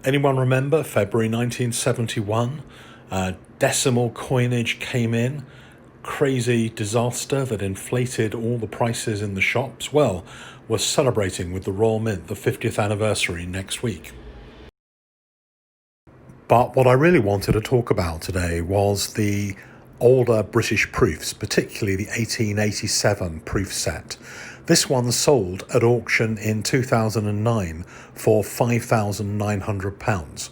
Anyone remember February 1971? Decimal coinage came in. Crazy disaster that inflated all the prices in the shops. Well, we're celebrating with the Royal Mint the 50th anniversary next week. But what I really wanted to talk about today was the older British proofs, particularly the 1887 proof set. This one sold at auction in 2009 for £5,900.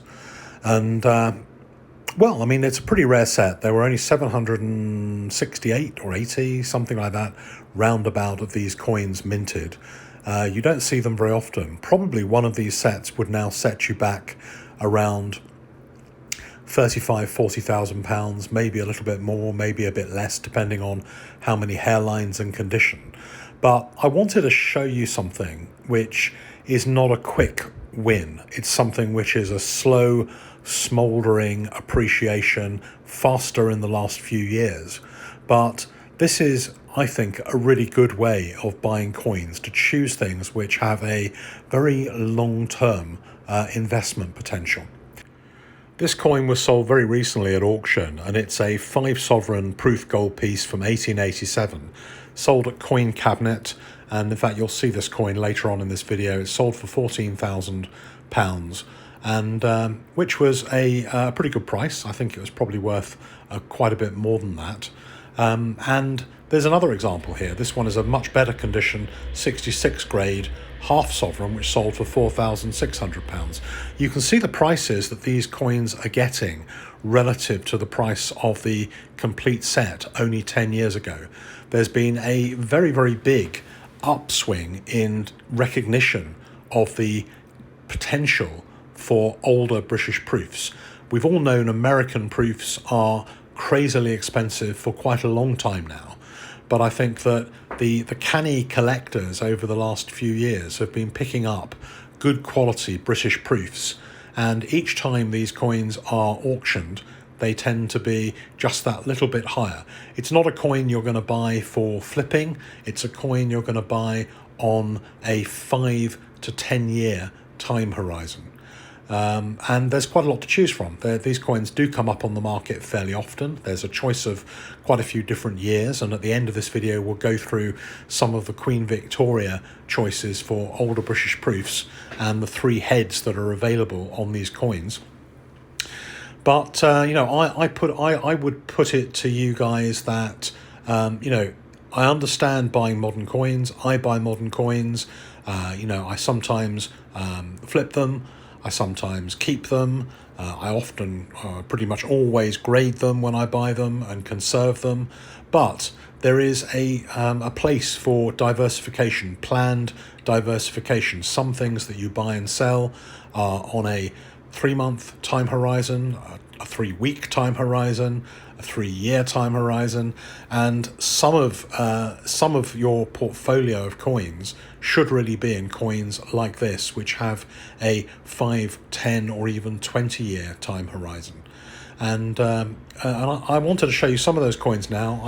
And, well, I mean, it's a pretty rare set. There were only 768 or 80, something like that, roundabout of these coins minted. You don't see them very often. Probably one of these sets would now set you back around £40,000, maybe a little bit more, maybe a bit less, depending on how many hairlines and condition. But I wanted to show you something which is not a quick win. It's something which is a slow, smouldering appreciation, faster in the last few years. But this is, I think, a really good way of buying coins, to choose things which have a very long-term investment potential. This coin was sold very recently at auction, and it's a 5 sovereign proof gold piece from 1887, sold at Coin Cabinet, and in fact you'll see this coin later on in this video. It's sold for £14,000, and which was a pretty good price. I think it was probably worth quite a bit more than that. And there's another example here. This one is a much better condition, 66 grade, half sovereign, which sold for £4,600. You can see the prices that these coins are getting relative to the price of the complete set only 10 years ago. There's been a very, very big upswing in recognition of the potential for older British proofs. We've all known American proofs are crazily expensive for quite a long time now. But I think that the canny collectors over the last few years have been picking up good quality British proofs, and each time these coins are auctioned, they tend to be just that little bit higher. It's not a coin you're going to buy for flipping, it's a coin you're going to buy on a 5 to 10 year time horizon. And there's quite a lot to choose from. These coins do come up on the market fairly often. There's a choice of quite a few different years, and at the end of this video we'll go through some of the Queen Victoria choices for older British proofs and the 3 heads that are available on these coins. But you know, I would put it to you guys that you know, I understand buying modern coins. I buy modern coins. You know, I sometimes flip them. I sometimes keep them. I often, pretty much always grade them when I buy them and conserve them. But there is a place for diversification, planned diversification. Some things that you buy and sell are on a 3-month time horizon, a 3-week time horizon, a 3-year time horizon, and some of your portfolio of coins should really be in coins like this, which have a 5, 10, or even 20-year time horizon. And I wanted to show you some of those coins now.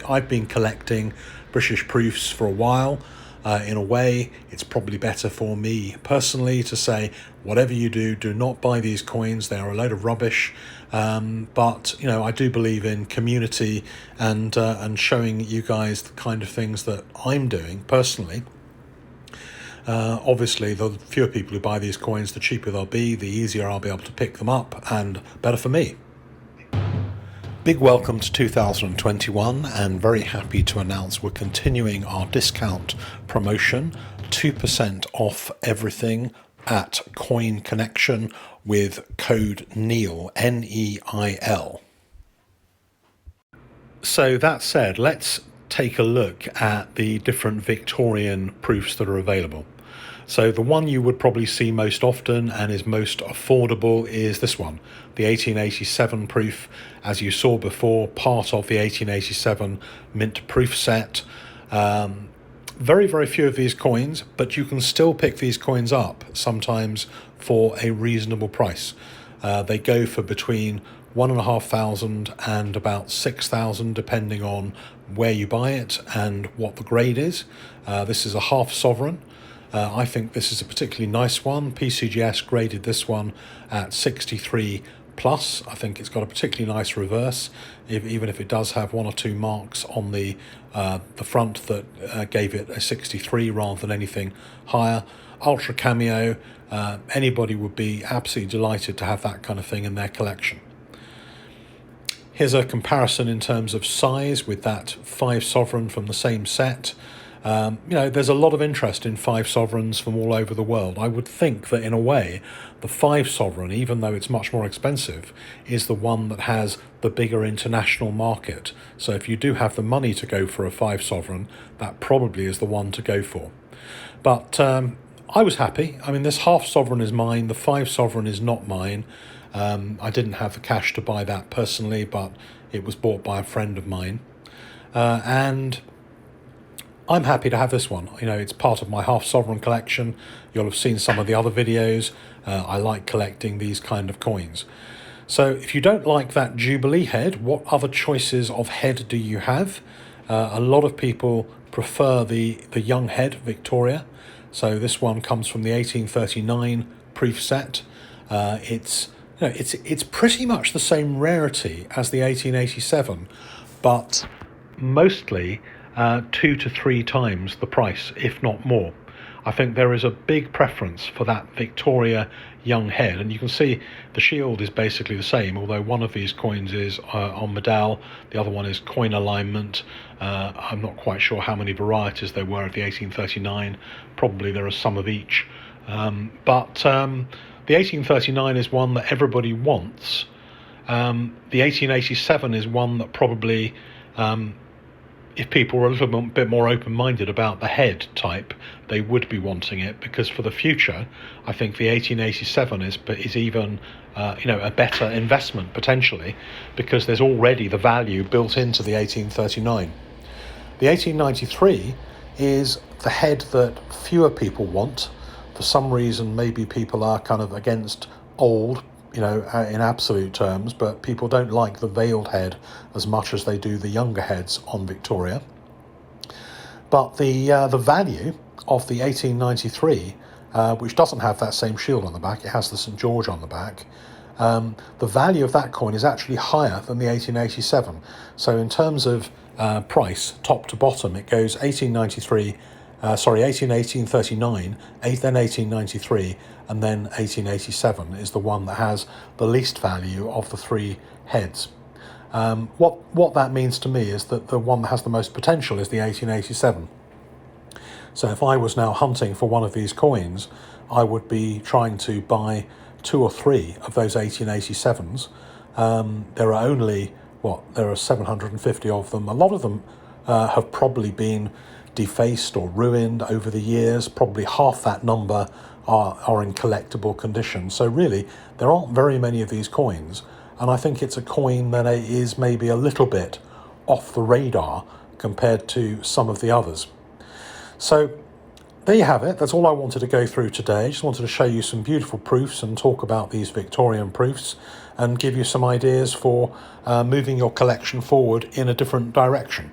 I've been collecting British proofs for a while. In a way, it's probably better for me personally to say, whatever you do, do not buy these coins. They are a load of rubbish. But you know, I do believe in community and showing you guys the kind of things that I'm doing personally. Obviously, the fewer people who buy these coins, the cheaper they'll be, the easier I'll be able to pick them up, and better for me. Big welcome to 2021, and very happy to announce we're continuing our discount promotion, 2% off everything at Coin Connection with code NEIL, N-E-I-L. So that said, let's take a look at the different Victorian proofs that are available. So the one you would probably see most often and is most affordable is this one, the 1887 proof. As you saw before, part of the 1887 mint proof set. Very, very few of these coins, but you can still pick these coins up sometimes for a reasonable price. They go for between £1,500 and about £6,000, depending on where you buy it and what the grade is. This is a half sovereign. I think this is a particularly nice one. PCGS graded this one at 63 plus. I think it's got a particularly nice reverse, even if it does have one or two marks on the front that gave it a 63 rather than anything higher. Ultra cameo, anybody would be absolutely delighted to have that kind of thing in their collection. Here's a comparison in terms of size with that 5 sovereign from the same set. There's a lot of interest in 5 sovereigns from all over the world. I would think that in a way, the 5 sovereign, even though it's much more expensive, is the one that has the bigger international market. So if you do have the money to go for a 5 sovereign, that probably is the one to go for. But I was happy. I mean, this half sovereign is mine. The 5 sovereign is not mine. I didn't have the cash to buy that personally, but it was bought by a friend of mine. And I'm happy to have this one. It's part of my half sovereign collection. You'll have seen some of the other videos. I like collecting these kind of coins. So if you don't like that Jubilee head, what other choices of head do you have? A lot of people prefer the young head Victoria. So this one comes from the 1839 proof set. It's pretty much the same rarity as the 1887, but mostly 2 to 3 times the price, if not more. I think there is a big preference for that Victoria young head, and you can see the shield is basically the same, although one of these coins is on medal, the other one is coin alignment. I'm not quite sure how many varieties there were of the 1839. Probably there are some of each, but the 1839 is one that everybody wants. The 1887 is one that probably, if people were a little bit more open-minded about the head type, they would be wanting it, because for the future, I think the 1887 is even a better investment potentially, because there's already the value built into the 1839. The 1893 is the head that fewer people want. For some reason, maybe people are kind of against old, in absolute terms, but people don't like the veiled head as much as they do the younger heads on Victoria. But the value of the 1893, which doesn't have that same shield on the back, it has the St. George on the back, the value of that coin is actually higher than the 1887. So in terms of price, top to bottom, it goes 1839, then 1893, and then 1887 is the one that has the least value of the 3 heads. What that means to me is that the one that has the most potential is the 1887. So if I was now hunting for one of these coins, I would be trying to buy 2 or 3 of those 1887s. There are only, there are 750 of them. A lot of them have probably been defaced or ruined over the years. Probably half that number are in collectible condition. So really, there aren't very many of these coins, and I think it's a coin that is maybe a little bit off the radar compared to some of the others. So there you have it. That's all I wanted to go through today. I just wanted to show you some beautiful proofs and talk about these Victorian proofs and give you some ideas for moving your collection forward in a different direction.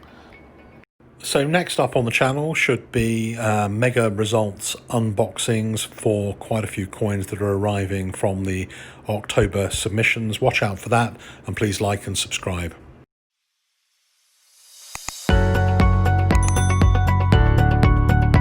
So next up on the channel should be mega results unboxings for quite a few coins that are arriving from the October submissions. Watch out for that, and please like and subscribe.